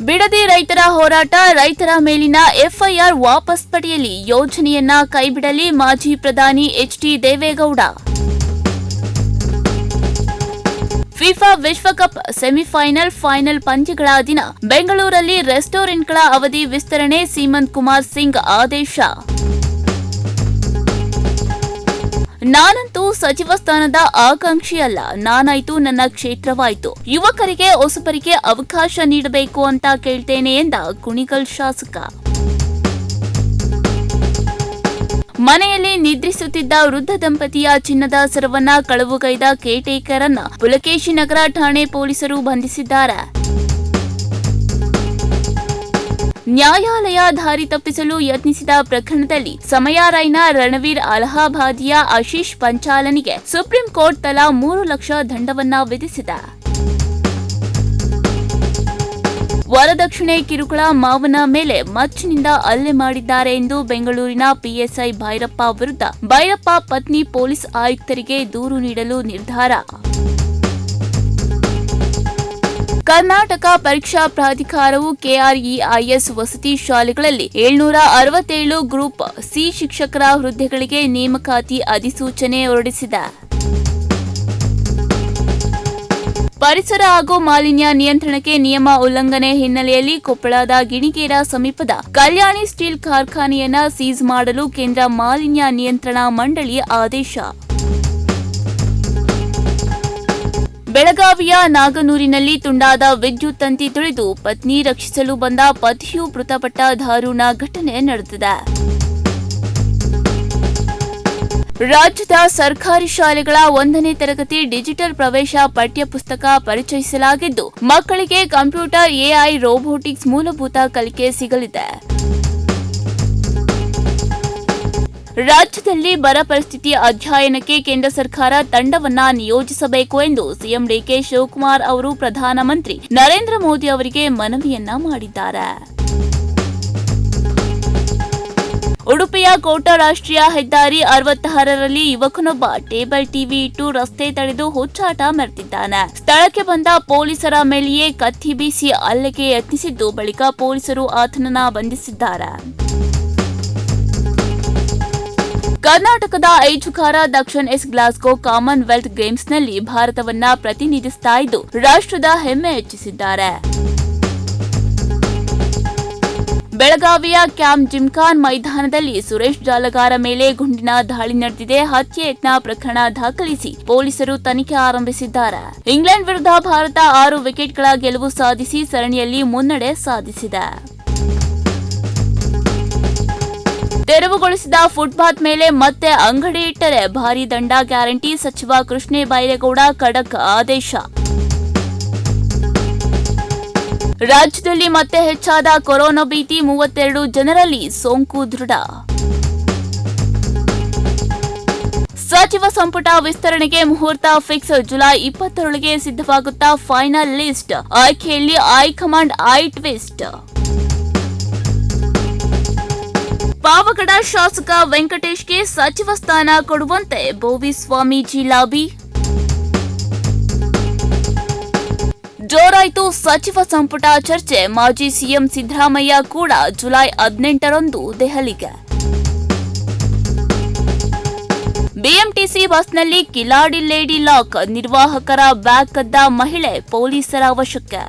ಬಿಡದಿ ರೈತರ ಹೋರಾಟ, ರೈತರ ಮೇಲಿನ ಎಫ್ಐಆರ್ ವಾಪಸ್ ಪಡೆಯಲಿ, ಯೋಜನೆಯನ್ನ ಕೈಬಿಡಲಿ ಮಾಜಿ ಪ್ರಧಾನಿ ಎಚ್ಡಿ ದೇವೇಗೌಡ. ಫಿಫಾ ವಿಶ್ವಕಪ್ ಸೆಮಿಫೈನಲ್, ಫೈನಲ್ ಪಂದ್ಯಗಳ ದಿನ ಬೆಂಗಳೂರಲ್ಲಿ ರೆಸ್ಟೋರೆಂಟ್ಗಳ ಅವಧಿ ವಿಸ್ತರಣೆ, ಸೀಮಂತ್ ಕುಮಾರ್ ಸಿಂಗ್ ಆದೇಶ. ನಾನಂತೂ ಸಚಿವ ಸ್ಥಾನದ ಆಕಾಂಕ್ಷಿಯಲ್ಲ, ನಾನಾಯ್ತು ನನ್ನ ಕ್ಷೇತ್ರವಾಯ್ತು, ಯುವಕರಿಗೆ ಹೊಸಬರಿಗೆ ಅವಕಾಶ ನೀಡಬೇಕು ಅಂತ ಕೇಳ್ತೇನೆ ಎಂದ ಕುಣಿಗಲ್ ಶಾಸಕ. ಮನೆಯಲ್ಲಿ ನಿದ್ರಿಸುತ್ತಿದ್ದ ವೃದ್ಧ ದಂಪತಿಯ ಚಿನ್ನದ ಸರವನ್ನ ಕಳವುಗೈದ ಕೇರ್ಟೇಕರ್ ಪುಲಕೇಶಿ ನಗರ ಠಾಣೆ ಪೊಲೀಸರು ಬಂಧಿಸಿದ್ದಾರೆ. ನ್ಯಾಯಾಲಯ ದಾರಿ ತಪ್ಪಿಸಲು ಯತ್ನಿಸಿದ ಪ್ರಕರಣದಲ್ಲಿ ಸಮಯಾರೈನ ರಣವೀರ್ ಅಲಹಾಬಾದಿಯ ಆಶೀಶ್ ಪಂಚಾಲನಿಗೆ ಸುಪ್ರೀಂ ಕೋರ್ಟ್ ತಲಾ 3 ಲಕ್ಷ ದಂಡವನ್ನ ವಿಧಿಸಿದೆ. ವರದಕ್ಷಿಣೆ ಕಿರುಕುಳ, ಮಾವನ ಮೇಲೆ ಮಚ್ಚಿನಿಂದ ಹಲ್ಲೆ ಮಾಡಿದ್ದಾರೆ ಎಂದು ಬೆಂಗಳೂರಿನ ಪಿಎಸ್ಐ ಭೈರಪ್ಪ ವಿರುದ್ಧ ಭೈರಪ್ಪ ಪತ್ನಿ ಪೊಲೀಸ್ ಆಯುಕ್ತರಿಗೆ ದೂರು ನೀಡಲು ನಿರ್ಧಾರ. ಕರ್ನಾಟಕ ಪರೀಕ್ಷಾ ಪ್ರಾಧಿಕಾರವು ಕೆಆರ್ಇಐಎಸ್ ವಸತಿ ಶಾಲೆಗಳಲ್ಲಿ 767 ಗ್ರೂಪ್ ಸಿ ಶಿಕ್ಷಕರ ಹುದ್ದೆಗಳಿಗೆ ನೇಮಕಾತಿ ಅಧಿಸೂಚನೆ ಹೊರಡಿಸಿದೆ. ಪರಿಸರ ಹಾಗೂ ಮಾಲಿನ್ಯ ನಿಯಂತ್ರಣಕ್ಕೆ ನಿಯಮ ಉಲ್ಲಂಘನೆ ಹಿನ್ನೆಲೆಯಲ್ಲಿ ಕೊಪ್ಪಳದ ಗಿಣಿಗೇರ ಸಮೀಪದ ಕಲ್ಯಾಣಿ ಸ್ಟೀಲ್ ಕಾರ್ಖಾನೆಯನ್ನ ಸೀಸ್ ಮಾಡಲು ಕೇಂದ್ರ ಮಾಲಿನ್ಯ ನಿಯಂತ್ರಣ ಮಂಡಳಿ ಆದೇಶ. ಬೆಳಗಾವಿಯ ನಾಗನೂರಿನಲ್ಲಿ ತುಂಡಾದ ವಿದ್ಯುತ್ ತಂತಿ ತುಳಿದು ಪತ್ನಿ ರಕ್ಷಿಸಲು ಬಂದ ಪತಿಯು ಮೃತಪಟ್ಟ ದಾರುಣ ಘಟನೆ ನಡೆದಿದೆ. ರಾಜ್ಯದ ಸರ್ಕಾರಿ ಶಾಲೆಗಳ 1ನೇ ತರಗತಿ ಡಿಜಿಟಲ್ ಪ್ರವೇಶ ಪಠ್ಯಪುಸ್ತಕ ಪರಿಚಯಿಸಲಾಗಿದ್ದು, ಮಕ್ಕಳಿಗೆ ಕಂಪ್ಯೂಟರ್, ಎಐ, ರೋಬೋಟಿಕ್ಸ್ ಮೂಲಭೂತ ಕಲಿಕೆ ಸಿಗಲಿದೆ. ರಾಜ್ಯದಲ್ಲಿ ಬರ ಪರಿಸ್ಥಿತಿ ಅಧ್ಯಯನಕ್ಕೆ ಕೇಂದ್ರ ಸರ್ಕಾರ ತಂಡವನ್ನ ನಿಯೋಜಿಸಬೇಕು ಎಂದು ಸಿಎಂ ಡಿಕೆ ಶಿವಕುಮಾರ್ ಅವರು ಪ್ರಧಾನಮಂತ್ರಿ ನರೇಂದ್ರ ಮೋದಿ ಅವರಿಗೆ ಮನವಿಯನ್ನ ಮಾಡಿದ್ದಾರೆ. ಉಡುಪಿಯ ಕೋಟ ರಾಷ್ಟ್ರೀಯ ಹೆದ್ದಾರಿ 66ರಲ್ಲಿ ಯುವಕನೊಬ್ಬ ಟೇಬಲ್ ಟಿವಿ ಇಟ್ಟು ರಸ್ತೆ ತಡೆದು ಹುಚ್ಚಾಟ ಮೆರೆದಿದ್ದಾನೆ. ಸ್ಥಳಕ್ಕೆ ಬಂದ ಪೊಲೀಸರ ಮೇಲೆಯೇ ಕತ್ತಿ ಬೀಸಿ ಹಲ್ಲೆಗೆ ಯತ್ನಿಸಿದ್ದು, ಬಳಿಕ ಪೊಲೀಸರು ಆತನನ್ನ ಬಂಧಿಸಿದ್ದಾರೆ. ಕರ್ನಾಟಕದ ಈಜುಗಾರ ದಕ್ಷನ್ ಎಸ್ ಗ್ಲಾಸ್ಗೋ ಕಾಮನ್ವೆಲ್ತ್ ಗೇಮ್ಸ್ನಲ್ಲಿ ಭಾರತವನ್ನ ಪ್ರತಿನಿಧಿಸ್ತಾ ಇದ್ದು ರಾಷ್ಟ್ರದ ಹೆಮ್ಮೆ ಹೆಚ್ಚಿಸಿದ್ದಾರೆ. ಬೆಳಗಾವಿಯ ಕ್ಯಾಂಪ್ ಜಿಮ್ಖಾನ್ ಮೈದಾನದಲ್ಲಿ ಸುರೇಶ್ ಜಾಲಗಾರ ಮೇಲೆ ಗುಂಡಿನ ದಾಳಿ ನಡೆದಿದೆ. ಹತ್ಯೆ ಯತ್ನ ಪ್ರಕರಣ ದಾಖಲಿಸಿ ಪೊಲೀಸರು ತನಿಖೆ ಆರಂಭಿಸಿದ್ದಾರೆ. ಇಂಗ್ಲೆಂಡ್ ವಿರುದ್ಧ ಭಾರತ 6 ವಿಕೆಟ್ಗಳ ಗೆಲುವು ಸಾಧಿಸಿ ಸರಣಿಯಲ್ಲಿ ಮುನ್ನಡೆ ಸಾಧಿಸಿದೆ. ತೆರವುಗೊಳಿಸಿದ ಫುಟ್ಪಾತ್ ಮೇಲೆ ಮತ್ತೆ ಅಂಗಡಿ ಇಟ್ಟರೆ ಭಾರೀ ದಂಡ ಗ್ಯಾರಂಟಿ, ಸಚಿವ ಕೃಷ್ಣ ಬೈರೇಗೌಡ ಖಡಕ್ ಆದೇಶ. ರಾಜ್ಯದಲ್ಲಿ ಮತ್ತೆ ಹೆಚ್ಚಾದ ಕೊರೋನಾ ಭೀತಿ, 32 ಜನರಲ್ಲಿ ಸೋಂಕು ದೃಢ. ಸಚಿವ ಸಂಪುಟ ವಿಸ್ತರಣೆಗೆ ಮುಹೂರ್ತ ಫಿಕ್ಸ್, ಜುಲೈ 20ರೊಳಗೆ ಸಿದ್ಧವಾಗುತ್ತಾ ಫೈನಲ್ ಲಿಸ್ಟ್, ಆಯ್ಕೆಯಲ್ಲಿ ಹೈಕಮಾಂಡ್ ಐ ಟ್ವಿಸ್ಟ್. ಪಾವಗಡ ಶಾಸಕ ವೆಂಕಟೇಶ್ಗೆ ಸಚಿವ ಸ್ಥಾನ ಕೊಡುವಂತೆ ಬೋವಿ ಸ್ವಾಮೀಜಿ ಲಾಬಿ. ಜೋರಾಯಿತು ಸಚಿವ ಸಂಪುಟ ಚರ್ಚೆ, ಮಾಜಿ ಸಿಎಂ ಸಿದ್ದರಾಮಯ್ಯ ಕೂಡ ಜುಲೈ 18ರಂದು ದೆಹಲಿಗೆ. ಬಿಎಂಟಿಸಿ ಬಸ್ನಲ್ಲಿ ಕಿಲಾಡಿ ಲೇಡಿ ಲಾಕ್, ನಿರ್ವಾಹಕರ ಬ್ಯಾಗ್ ಕದ್ದ ಮಹಿಳೆ ಪೊಲೀಸರ ವಶಕ್ಕೆ.